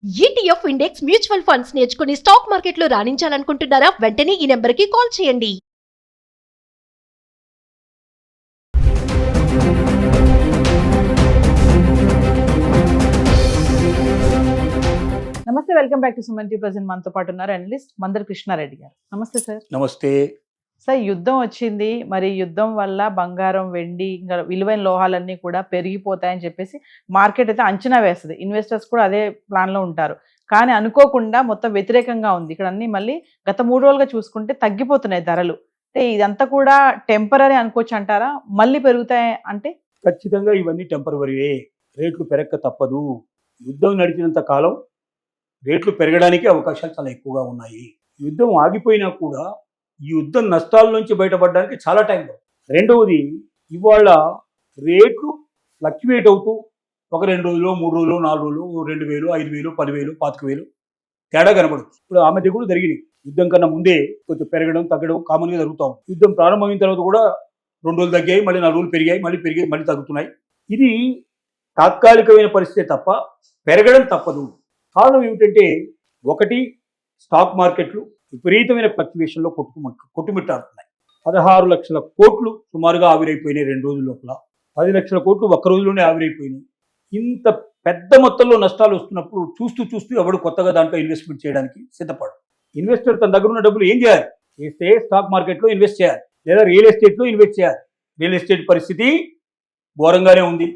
ETF index mutual funds నేర్చుకుని stock మార్కెట్లో రాణించాలనుకుంటున్నారా? వెంటనే ఈ నెంబర్కి కాల్ చేయండి. నమస్తే, welcome back to Suman T. Present మనతో పాటు ఉన్నారు అనలిస్ట్ మందర్ కృష్ణారెడ్డి గారు. నమస్తే సార్. నమస్తే సార్, యుద్ధం వచ్చింది, మరి యుద్ధం వల్ల బంగారం, వెండి, ఇంకా విలువైన లోహాలన్నీ కూడా పెరిగిపోతాయని చెప్పేసి మార్కెట్ అయితే అంచనా వేస్తుంది. ఇన్వెస్టర్స్ కూడా అదే ప్లాన్లో ఉంటారు. కానీ అనుకోకుండా మొత్తం వ్యతిరేకంగా ఉంది. ఇక్కడ అన్ని మళ్ళీ గత 3 రోజులుగా చూసుకుంటే తగ్గిపోతున్నాయి ధరలు. అంటే ఇదంతా కూడా టెంపరీ అనుకోవచ్చు అంటారా? మళ్ళీ పెరుగుతాయి అంటే? ఖచ్చితంగా ఇవన్నీ టెంపరవరీయే. రేట్లు పెరగక తప్పదు. యుద్ధం నడిచినంత కాలం రేట్లు పెరగడానికి అవకాశాలు చాలా ఎక్కువగా ఉన్నాయి. యుద్ధం ఆగిపోయినా కూడా ఈ యుద్ధం నష్టాల నుంచి బయటపడడానికి చాలా టైం పడుతుంది. రెండవది, ఇవాళ రేట్లు ఫ్లక్చువేట్ అవుతూ ఒక 2 రోజులు, 3 రోజులు, 4 రోజులు 2,000, 5,000, 10,000, 25,000 తేడా కనబడుతుంది. ఇప్పుడు ఆ మధ్య కూడా జరిగినాయి. యుద్ధం కన్నా ముందే కొంచెం పెరగడం తగ్గడం కామన్గా జరుగుతాం. యుద్ధం ప్రారంభమైన తర్వాత కూడా 2 రోజులు తగ్గాయి, మళ్ళీ 4 రోజులు పెరిగాయి, మళ్ళీ తగ్గుతున్నాయి. ఇది తాత్కాలికమైన పరిస్థితే తప్ప పెరగడం తప్పదు. కారణం ఏమిటంటే, ఒకటి, స్టాక్ మార్కెట్లు విపరీతమైన ఫ్లక్చువేషన్లో కొట్టుమిట్టాడుతున్నాయి. 16 లక్షల కోట్లు సుమారుగా ఆవిరైపోయినాయి 2 రోజుల లోపల. 10 లక్షల కోట్లు ఒక్క రోజులోనే ఆవిరైపోయినాయి. ఇంత పెద్ద మొత్తంలో నష్టాలు వస్తున్నప్పుడు చూస్తూ ఎవడు కొత్తగా దాంట్లో ఇన్వెస్ట్మెంట్ చేయడానికి సిద్ధపడు. ఇన్వెస్టర్ తన దగ్గర ఉన్న డబ్బులు ఏం చేయాలి? చేస్తే స్టాక్ మార్కెట్లో ఇన్వెస్ట్ చేయాలి, లేదా రియల్ ఎస్టేట్లో ఇన్వెస్ట్ చేయాలి. రియల్ ఎస్టేట్ పరిస్థితి ఘోరంగానే ఉంది,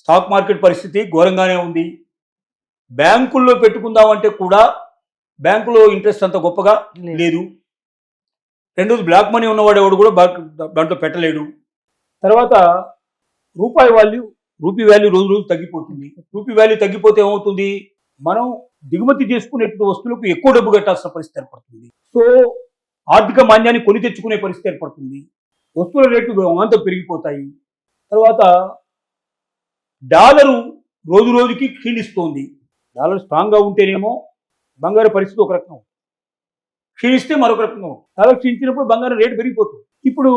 స్టాక్ మార్కెట్ పరిస్థితి ఘోరంగానే ఉంది. బ్యాంకుల్లో పెట్టుకుందామంటే కూడా బ్యాంకులో ఇంట్రెస్ట్ అంత గొప్పగా లేదు. రెండోది, బ్లాక్ మనీ ఉన్నవాడు ఎవడు కూడా దాంట్లో పెట్టలేడు. తర్వాత రూపీ వాల్యూ రోజు రోజు తగ్గిపోతుంది. రూపీ వాల్యూ తగ్గిపోతే ఏమవుతుంది? మనం దిగుమతి చేసుకునేటువంటి వస్తువులకు ఎక్కువ డబ్బు కట్టాల్సిన పరిస్థితి ఏర్పడుతుంది. సో ఆర్థిక మాన్యాన్ని కొని తెచ్చుకునే పరిస్థితి ఏర్పడుతుంది. వస్తువుల రేట్లు అంతా పెరిగిపోతాయి. తర్వాత డాలరు రోజు రోజుకి క్షీణిస్తోంది. డాలర్ స్ట్రాంగ్గా ఉంటేనేమో బంగారు పరిస్థితి ఒక రకంగా ఉంటుంది, క్షీణిస్తే మరొక రకంగా ఉంటుంది. డాలర్ క్షీణించినప్పుడు బంగారం రేటు పెరిగిపోతుంది. ఇప్పుడు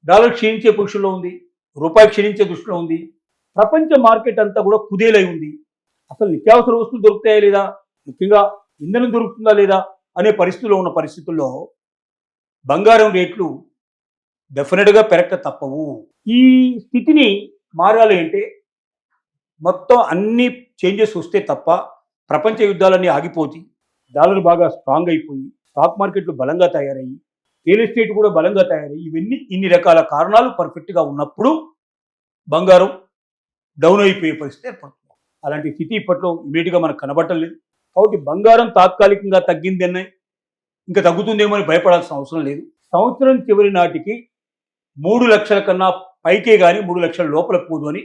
డాలర్ క్షీణించే పొజిషన్లో ఉంది, రూపాయి క్షీణించే దృష్టిలో ఉంది. ప్రపంచ మార్కెట్ అంతా కూడా కుదేలై ఉంది. అసలు నిత్యావసర వస్తువులు దొరుకుతాయా లేదా, ముఖ్యంగా ఇంధనం దొరుకుతుందా లేదా అనే పరిస్థితుల్లో ఉన్న పరిస్థితుల్లో బంగారం రేట్లు డెఫినెట్గా పెరగక తప్పవు. ఈ స్థితిని మారాలి అంటే మొత్తం అన్ని చేంజెస్ వస్తే తప్ప ప్రపంచ యుద్ధాలన్నీ ఆగిపోతాయి. డాలర్ బాగా స్ట్రాంగ్ అయిపోయి, స్టాక్ మార్కెట్లు బలంగా తయారయ్యి, రియల్ ఎస్టేట్ కూడా బలంగా తయారయ్యి, ఇన్ని రకాల కారణాలు పర్ఫెక్ట్గా ఉన్నప్పుడు బంగారం డౌన్ అయిపోయే పరిస్థితి ఏర్పడుతుంది. అలాంటి స్థితి ఇప్పట్లో ఇమీడియట్గా మనకు కనబడలేదు. కాబట్టి బంగారం తాత్కాలికంగా తగ్గిందనే ఇంకా తగ్గుతుందేమో అని భయపడాల్సిన అవసరం లేదు. సంవత్సరం చివరి నాటికి 3 లక్షల కన్నా పైకే కానీ 3 లక్షల లోపల పోదు అని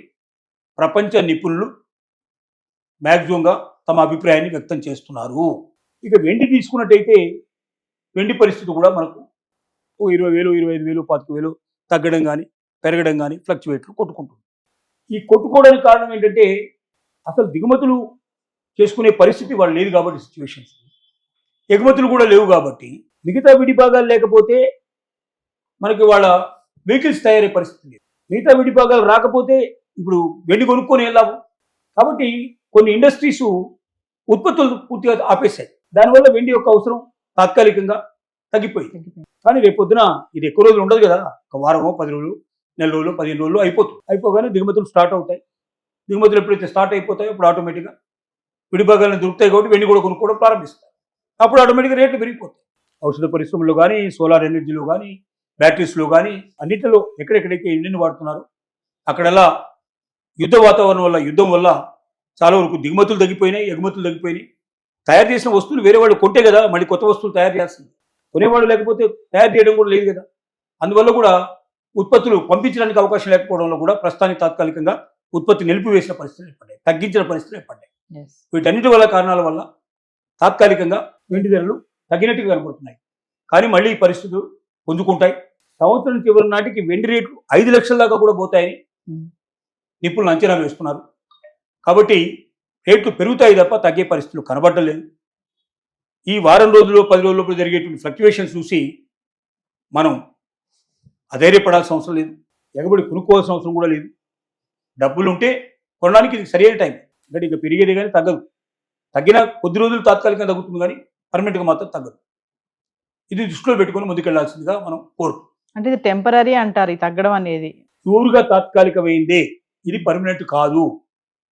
ప్రపంచ నిపుణులు మ్యాక్సిమంగా తమ అభిప్రాయాన్ని వ్యక్తం చేస్తున్నారు. ఇక వెండి తీసుకున్నట్టయితే వెండి పరిస్థితి కూడా మనకు 20,000, 25,000, 25,000 తగ్గడం కానీ పెరగడం కానీ ఫ్లక్చువేట్లు కొట్టుకుంటుంది. ఈ కొట్టుకోవడానికి కారణం ఏంటంటే, అసలు దిగుమతులు చేసుకునే పరిస్థితి వాళ్ళు లేదు కాబట్టి, సిచ్యువేషన్స్ ఎగుమతులు కూడా లేవు కాబట్టి, మిగతా విడిభాగాలు లేకపోతే మనకి వాళ్ళ వెహికల్స్ తయారయ్యే పరిస్థితి లేదు. మిగతా విడిభాగాలు రాకపోతే ఇప్పుడు వెండి కొనుక్కొని వెళ్ళాము. కాబట్టి కొన్ని ఇండస్ట్రీస్ ఉత్పత్తులు పూర్తిగా ఆపేశాయి. దానివల్ల వెండి యొక్క అవసరం తాత్కాలికంగా తగ్గిపోయింది. కానీ రేపొద్దున ఇది ఎక్కువ రోజులు ఉండదు కదా, ఒక వారమో 10 రోజులు, నెల రోజులు, 15 రోజులు అయిపోగానే దిగుమతులు స్టార్ట్ అవుతాయి. దిగుమతులు ఎప్పుడైతే స్టార్ట్ అయిపోతాయో అప్పుడు ఆటోమేటిక్గా విడిభాగాలను దొరుకుతాయి కాబట్టి వెండి కూడా కొనుక్కోవడం ప్రారంభిస్తారు. అప్పుడు ఆటోమేటిక్గా రేట్లు పెరిగిపోతాయి. ఔషధ పరిశ్రమలో కానీ, సోలార్ ఎనర్జీలో కానీ, బ్యాటరీస్లో కానీ, అన్నింటిలో ఎక్కడెక్కడైతే ఇండియన్ వాడుతున్నారో అక్కడలా యుద్ధ వాతావరణం వల్ల, యుద్ధం వల్ల చాలా వరకు దిగుమతులు తగ్గిపోయినాయి, ఎగుమతులు తగ్గిపోయినాయి. తయారు చేసిన వస్తువులు వేరే వాళ్ళు కొంటే కదా మళ్ళీ కొత్త వస్తువులు తయారు చేస్తుంది. కొనేవాళ్ళు లేకపోతే తయారు చేయడం కూడా లేదు కదా. అందువల్ల కూడా ఉత్పత్తులు పంపించడానికి అవకాశం లేకపోవడంలో కూడా ప్రస్తుతానికి తాత్కాలికంగా ఉత్పత్తి నిలిపివేసిన పరిస్థితులు ఏర్పడ్డాయి, తగ్గించిన పరిస్థితులు ఏర్పడ్డాయి. వీటన్నిటి వల్ల కారణాల వల్ల తాత్కాలికంగా వెండి ధరలు తగ్గినట్టుగా కనబడుతున్నాయి. కానీ మళ్ళీ ఈ పరిస్థితులు పుంజుకుంటాయి. సంవత్సరం చివరి నాటికి వెండి రేట్లు 5 లక్షల దాకా కూడా పోతాయని నిపుణులు అంచనా వేస్తున్నారు. కాబట్టి రేట్లు పెరుగుతాయి తప్ప తగ్గే పరిస్థితులు కనబడలేదు. ఈ వారం రోజుల్లో 10 రోజుల్లో జరిగేటువంటి ఫ్లక్చువేషన్స్ చూసి మనం అధైర్యపడాల్సిన అవసరం లేదు, ఎగబడి కొనుక్కోవాల్సిన అవసరం కూడా లేదు. డబ్బులు ఉంటే కొనడానికి ఇది సరైన టైం. ఎందుకంటే ఇక పెరిగేది కానీ తగ్గదు. తగ్గిన కొద్ది రోజులు తాత్కాలికంగా తగ్గుతుంది కానీ పర్మనెంట్గా మాత్రం తగ్గదు. ఇది దృష్టిలో పెట్టుకొని ముందుకెళ్లాల్సిందిగా మనం కోరుకు. అంటే ఇది టెంపరీ అంటారు ఈ తగ్గడం అనేది. ప్యూర్గా తాత్కాలికమైందే, ఇది పర్మనెంట్ కాదు,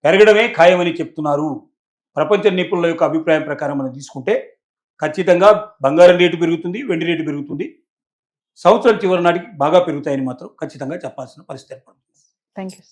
పెరగడమే ఖాయమని చెప్తున్నారు. ప్రపంచ నిపుణుల యొక్క అభిప్రాయం ప్రకారం మనం తీసుకుంటే ఖచ్చితంగా బంగారం రేటు పెరుగుతుంది, వెండి రేటు పెరుగుతుంది, సంవత్సరం చివరి నాటికి బాగా పెరుగుతాయని మాత్రం ఖచ్చితంగా చెప్పాల్సిన పరిస్థితి ఏర్పడుతుంది. Thank you.